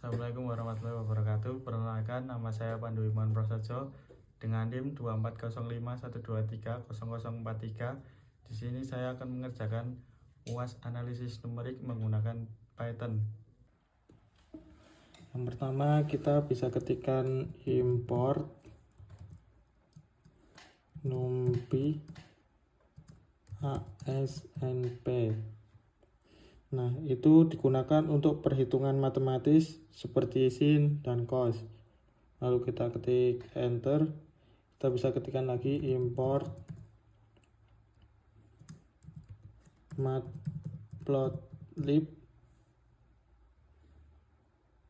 Assalamualaikum warahmatullahi wabarakatuh. Perkenalkan, nama saya Pandu Iman Prasetyo dengan NIM 240512300043. Di sini saya akan mengerjakan UAS analisis numerik menggunakan Python. Yang pertama, kita bisa ketikkan import numpy asnp. Nah, itu digunakan untuk perhitungan matematis seperti sin dan cos. Lalu kita ketik enter. Kita bisa ketikkan lagi import matplotlib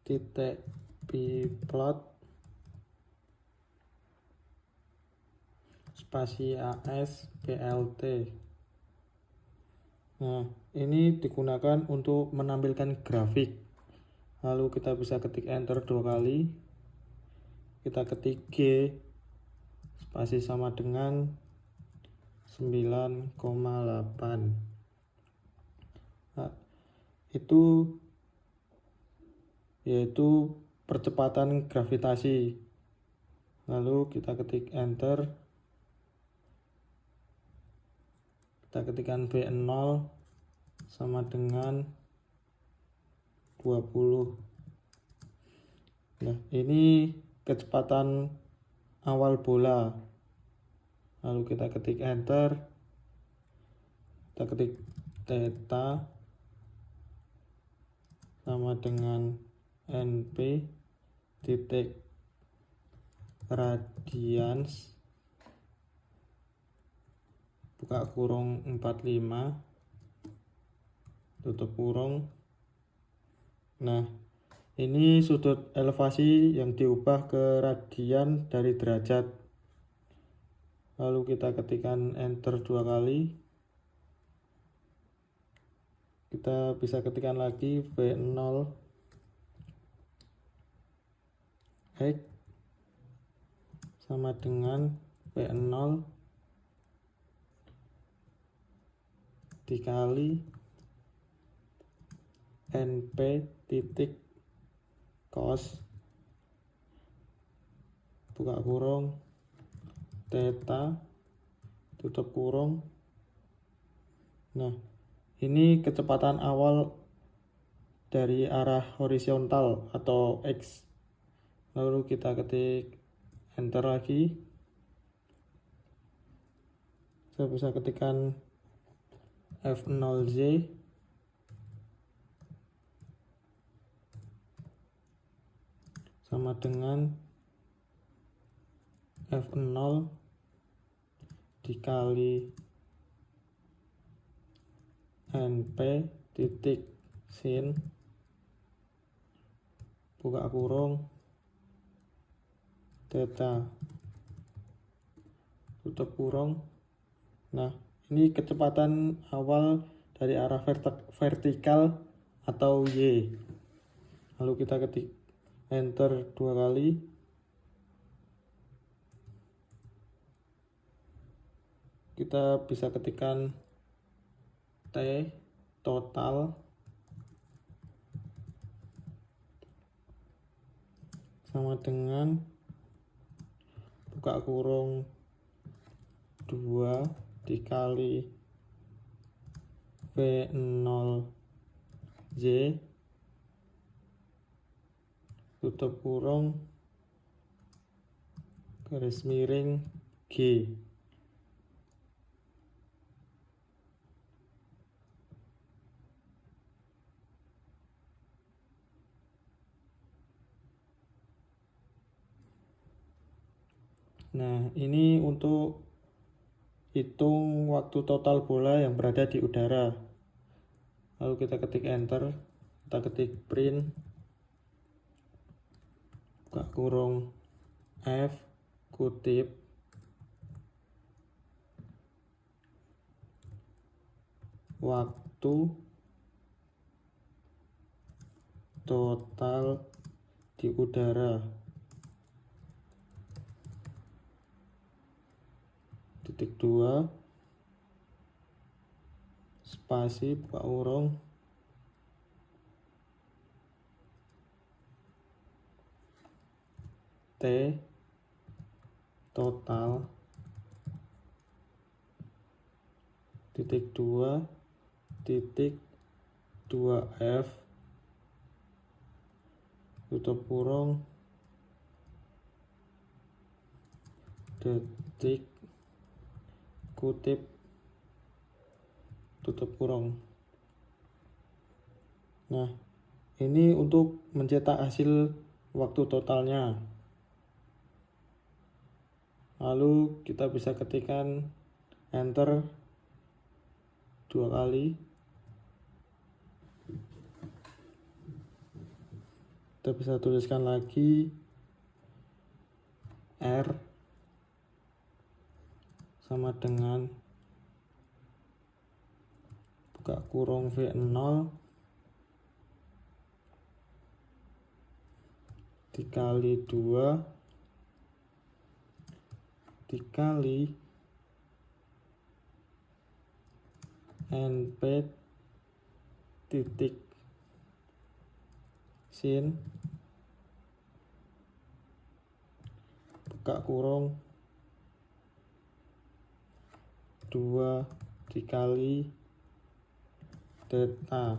titik pplot spasi as plt. Nah, ini digunakan untuk menampilkan grafik. Lalu kita bisa ketik enter 2 kali. Kita ketik G spasi sama dengan 9,8. Nah, itu yaitu percepatan gravitasi. Lalu kita ketik enter. Kita ketikkan V0 sama dengan 20. Nah, ini kecepatan awal bola. Lalu kita ketik enter. Kita ketik theta sama dengan np titik radians buka kurung 45 tutup kurung. Nah, ini sudut elevasi yang diubah ke radian dari derajat. Lalu kita ketikkan enter 2 kali. Kita bisa ketikkan lagi V0 X sama dengan V0 dikali np titik cos buka kurung theta tutup kurung. Nah, ini kecepatan awal dari arah horizontal atau X. Lalu kita ketik enter lagi. Saya bisa ketikkan F0Z sama dengan F0 dikali np titik sin buka kurung theta tutup kurung. Nah, ini kecepatan awal dari arah vertikal atau Y. Lalu kita ketik enter 2 kali. Kita bisa ketikkan T total sama dengan buka kurung 2 dikali V0Z tutup kurung garis miring G. Nah, ini untuk hitung waktu total bola yang berada di udara. Lalu kita ketik enter. Kita ketik print buka kurung F kutip waktu total di udara titik 2 spasi buka kurung T total titik 2 titik 2F tutup kurung detik kutip tutup kurung. Nah, ini untuk mencetak hasil waktu totalnya. Lalu kita bisa ketikkan enter 2 kali. Kita bisa tuliskan lagi R sama dengan buka kurung V0 dikali 2 dikali NP titik sin buka kurung 2 dikali theta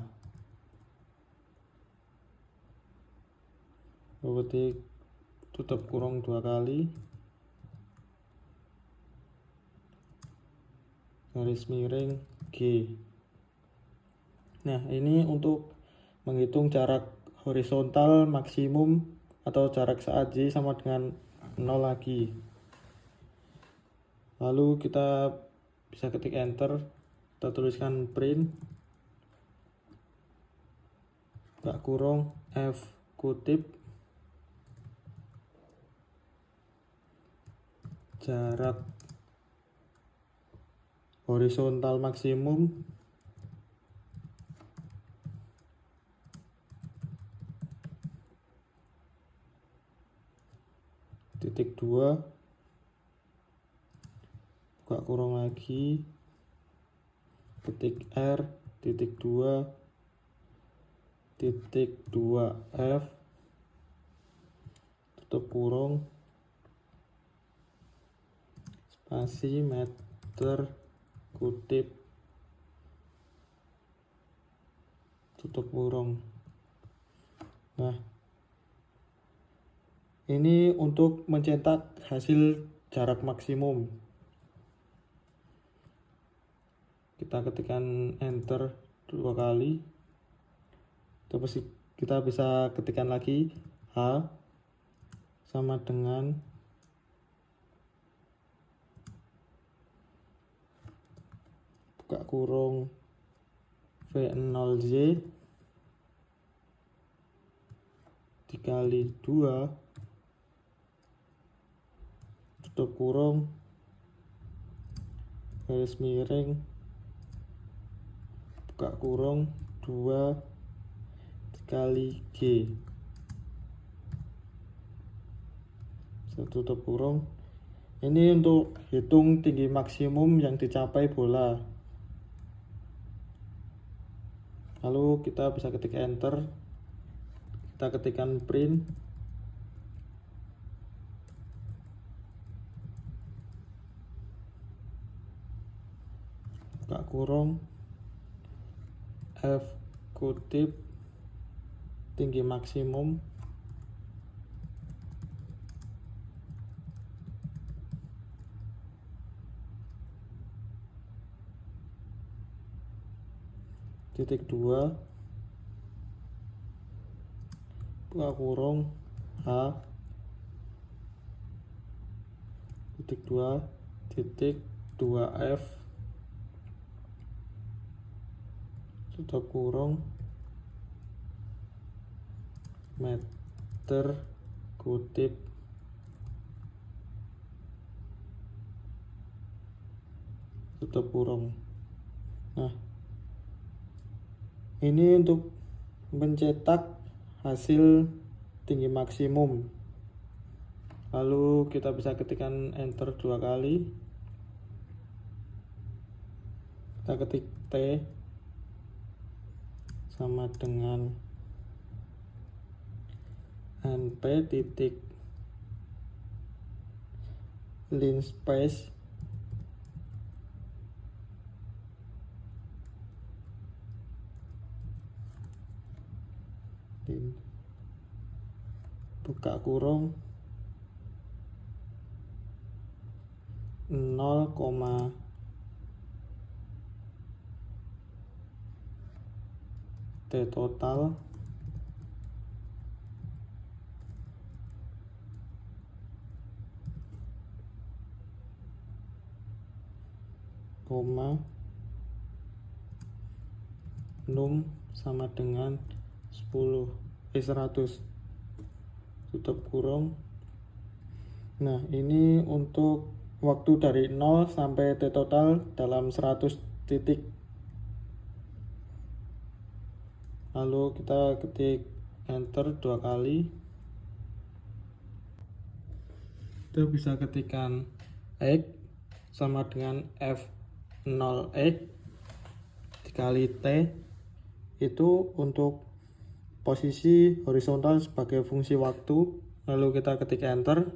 berarti tutup kurung 2 kali garis miring G. Nah, ini untuk menghitung jarak horizontal maksimum atau jarak saat Y sama dengan 0 lagi. Lalu kita bisa ketik enter, kita tuliskan print buka kurung F kutip jarak horizontal maksimum titik 2 buka kurung lagi ketik R titik 2 titik 2F tutup kurung spasi meter kutip tutup kurung. Nah, ini untuk mencetak hasil jarak maksimum. Kita ketikkan enter 2 kali. Terus kita bisa ketikkan lagi H sama dengan buka kurung V0Z dikali 2 tutup kurung garis miring buka kurung 2 dikali G tutup kurung. Ini untuk hitung tinggi maksimum yang dicapai bola. Lalu kita bisa ketik enter, kita ketikkan print buka kurung F kutip tinggi maksimum titik 2 buka kurung H titik 2 titik 2F tutup kurung meter kutip tutup kurung. Nah, ini untuk mencetak hasil tinggi maksimum. Lalu kita bisa ketikkan enter 2 kali, kita ketik T sama dengan NP titik linspace buka kurung 0, T total koma num sama dengan 100 tutup kurung. Nah, ini untuk waktu dari 0 sampai T total dalam 100 titik. Lalu kita ketik enter 2 kali. Kita bisa ketikkan X sama dengan F0X dikali T, itu untuk posisi horizontal sebagai fungsi waktu. Lalu kita ketik enter,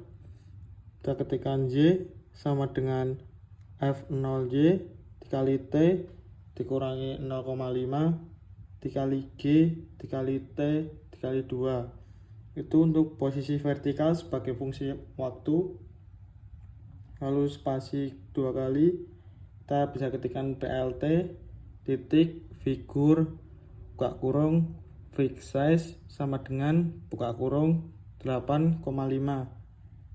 kita ketikkan Y sama dengan F0Y dikali T dikurangi 0,5 dikali G dikali T dikali 2, itu untuk posisi vertikal sebagai fungsi waktu. Lalu spasi 2 kali, kita bisa ketikkan PLT titik figur buka kurung fixed size sama dengan buka kurung 8,5.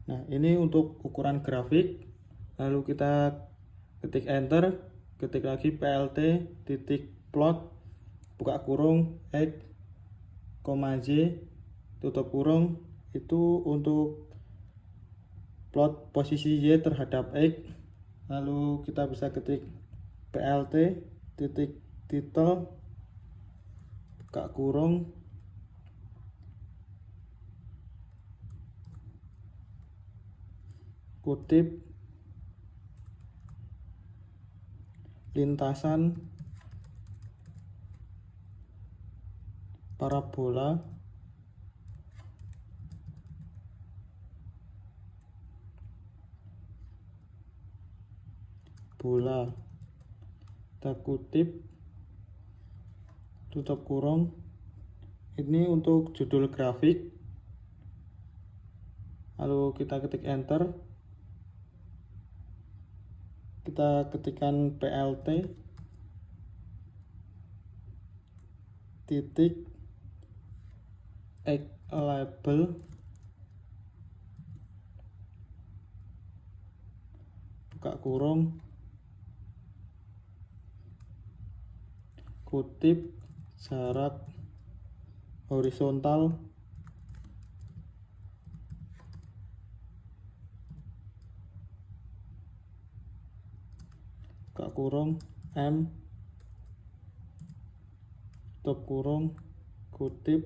Nah, ini untuk ukuran grafik. Lalu kita ketik enter, ketik lagi PLT titik plot buka kurung X, Y tutup kurung, itu untuk plot posisi Y terhadap X. Lalu kita bisa ketik PLT titik title buka kurung kutip lintasan parabola bola, kita kutip tutup kurung. Ini untuk judul grafik. Lalu kita ketik enter, kita ketikkan PLT titik X label buka kurung kutip jarak horizontal buka kurung M tutup kurung kutip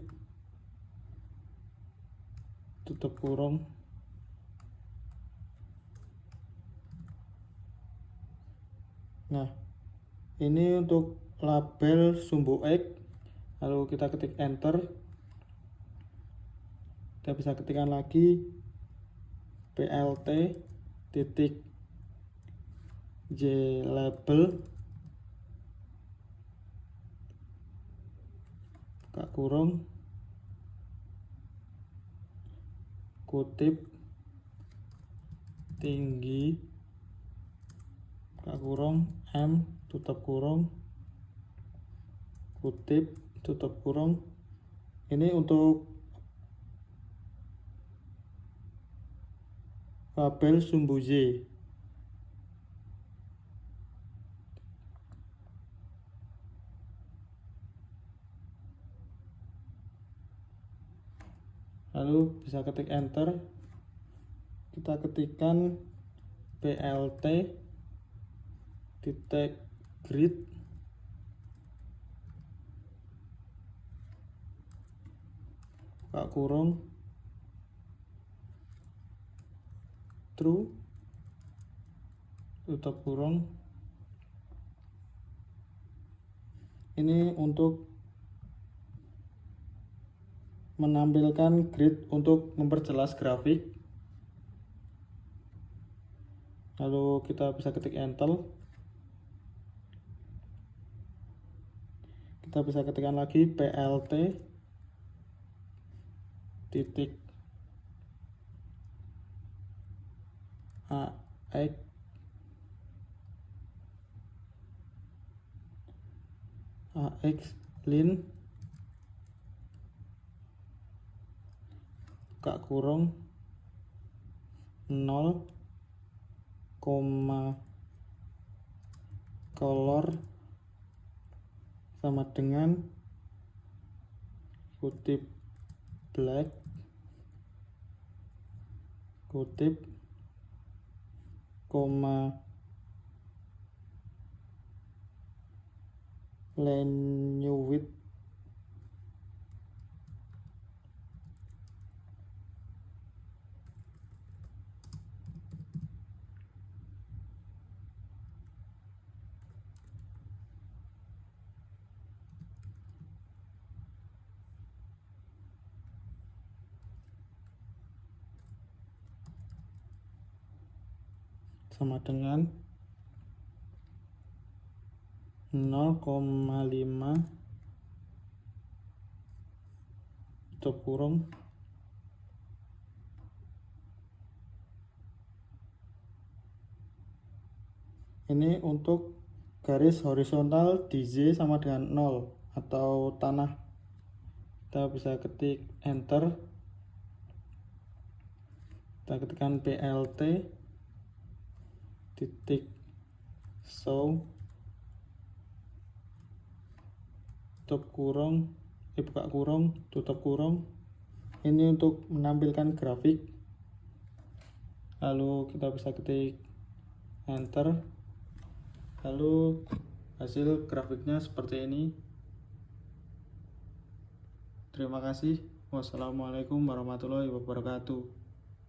tutup kurung. Nah, ini untuk label sumbu X. Lalu kita ketik enter, kita bisa ketikkan lagi PLT titik Y label buka kurung kutip tinggi buka kurung M tutup kurung kutip tutup kurung. Ini untuk label sumbu Y. Lalu bisa ketik enter, kita ketikkan PLT titik grid buka kurung true tutup kurung. Ini untuk menampilkan grid untuk memperjelas grafik. lalu kita bisa ketik enter. Kita bisa ketikkan lagi plt titik ax lin buka kurung 0, color sama dengan kutip black, kutip, language sama dengan 0,5 tutup kurung ini untuk garis horizontal di Z sama dengan 0 atau tanah. Kita bisa ketik enter, kita ketikkan plt titik show tutup kurung, buka kurung, tutup kurung. Ini untuk menampilkan grafik. Lalu kita bisa ketik enter, lalu hasil grafiknya seperti ini. Terima kasih. Wassalamualaikum warahmatullahi wabarakatuh.